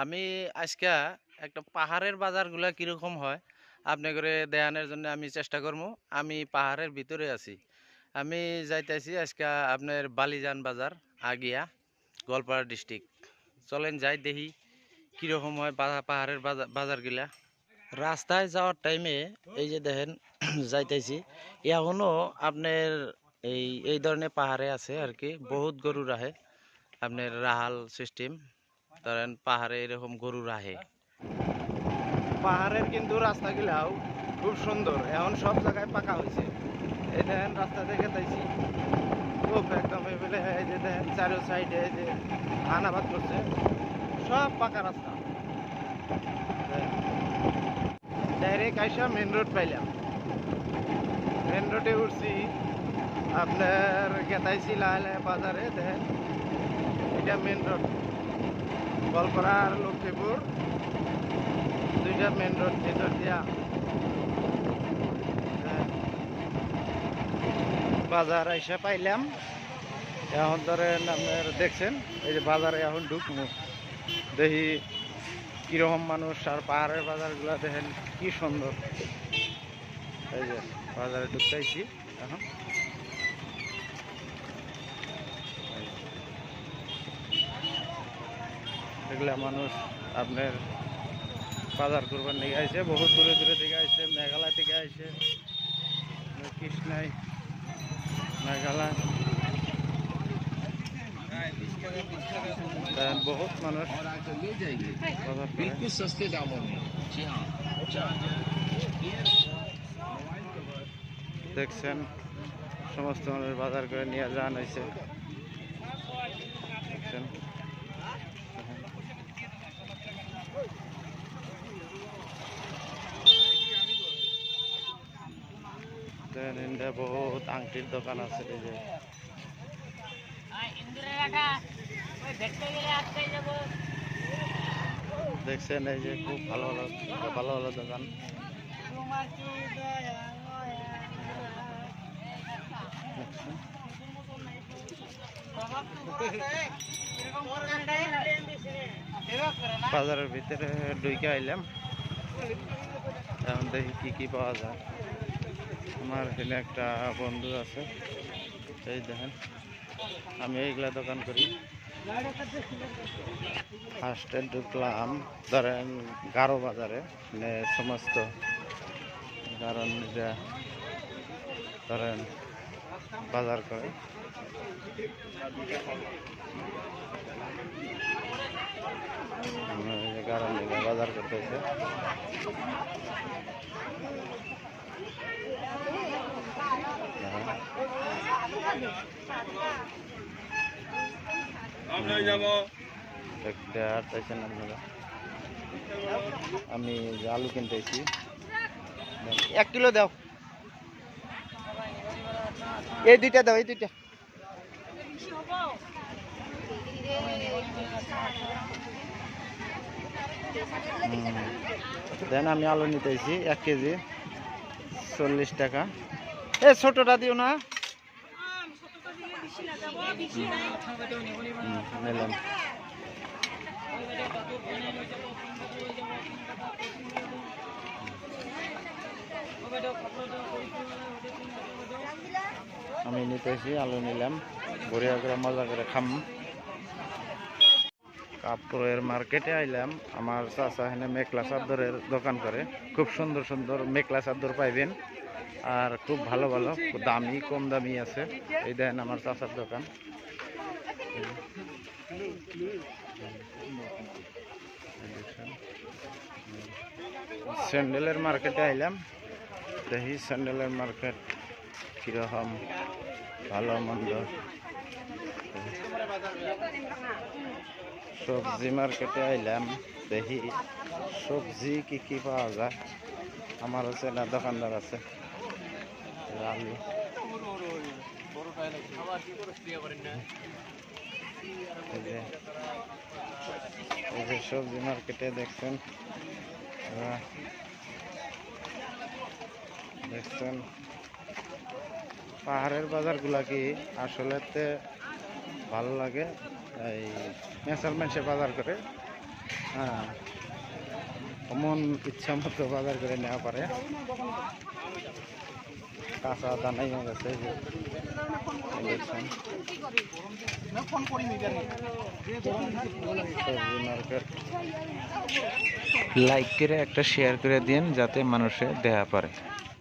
আমি আজকে একটা পাহাড়ের বাজারগুলা কিরকম হয় আপনি করে দেখানোর জন্য আমি চেষ্টা করব। আমি পাহাড়ের ভিতরে আছি। আমি যাইতেছি আজকে আপনার বালিজান বাজার আগিয়া গোয়ালপাড়া ডিস্ট্রিক্ট। চলেন যাই দেখি কিরকম হয় পাহাড়ের বাজারগুলা। রাস্তায় যাওয়ার টাইমে এই যে দেখেন যাইতেছি এখনো আপনার এই এই ধরনের পাহাড়ে আছে আর কি, বহুত গরু রাহে আপনার রাহাল সিস্টেম। ধরেন পাহাড়ে এরকম গরু রাহে। পাহাড়ের কিন্তু রাস্তাগুলাও খুব সুন্দর, এখন সব জায়গায় পাকা হয়েছে। এই দেখেন রাস্তা দেখে তাইছি খুব একদম এবেলে, এই যে দেখেন চারো সাইডে যে ধান আবাদ করছে, সব পাকা রাস্তা। ডাইরেক্ট আইসা মেন রোড পাইলাম, মেন রোডে উঠছি আপনার গেতাইছি লাহে বাজারে। দেখেন এটা মেন রোড, গোয়ালপাড়া আর লক্ষ্মীপুর দুইটা মেন রোড ভিতর দিয়া বাজার আইসা পাইলাম। এখন ধরেন আপনার দেখছেন এই যে বাজারে এখন ঢুকবো, দেখি কিরকম মানুষ। আর পাহাড়ের বাজারগুলা দেখেন কি সুন্দর। এই যে বাজারে ঢুকতেছি এখন। এগুলা মানুষ আপনার বাজার করবার নিয়ে আইছে, বহুত দূরে দূরে থেকে আইছে, মেঘালয় থেকে আইছে, কৃষ্ণাই মেঘালয়। बहुत মানুষ बिल्कुल सस्ते दामों में। जी हाँ। দেখছেন সমস্ত মানুষ বাজার করে নিয়ে যান হয়েছে। দেখছেন বহুত আংটির দোকান আছে। এই যে দেখছেন এই যে খুব ভালো ভালো ভালো ভালো দোকান। বাজারের ভিতরে ঢুকে আইলাম, এখন দেখি কি কি পাওয়া যায়। আমার এখানে একটা বন্ধু আছে, এই দেখেন আমি এইগুলা দোকান করি। ফার্স্টে ঢুকলাম ধরেন গারো বাজারে, মানে সমস্ত কারণ যা ধরেন বাজার করে। কারণ বাজার করতেছে। আপনারা আমি আলু কিনতেছি, 1 কিলো দাও, এই দুইটা দাও, এই দুইটা। দেন আমি আলু নিতেছি 1 কেজি 40 টাকা। এ ছোটটা দিও না। নিলাম। আমি নিতেছি আলু নিলাম, বড়িয়া করে মজা করে খাম। কাপড়ের মার্কেটে আইলাম। আমার চাচা এখানে মেখলা চাদরের দোকান করে, খুব সুন্দর সুন্দর মেখলা চাদর পাইবেন, আর খুব ভালো ভালো দামি কম দামি আছে। এই দেখেন আমার চাচার দোকান। স্যান্ডেলের মার্কেটে আইলাম, দেখি স্যান্ডেলের মার্কেট কিরকম, ভালো মন্দ। সবজি মার্কেটে আইলাম, দেখি সবজি কি কি পাওয়া যায়। আমার হচ্ছে না দোকানদার আছে আলু। এই যে সবজি মার্কেটে দেখছেন দেখছেন পাহাড়ের বাজারগুলা কি আসলে ভালো লাগে। এই মেসারমেন্টে বাজার করে হ্যাঁ, এমন ইচ্ছা মতো বাজার করে নেওয়া পারে। কাঁচা দানাই গেছে এই যে দেখছেন। সবজি মার্কেট লাইক করে একটা শেয়ার করে দিন যাতে মানুষে দেখা পারে।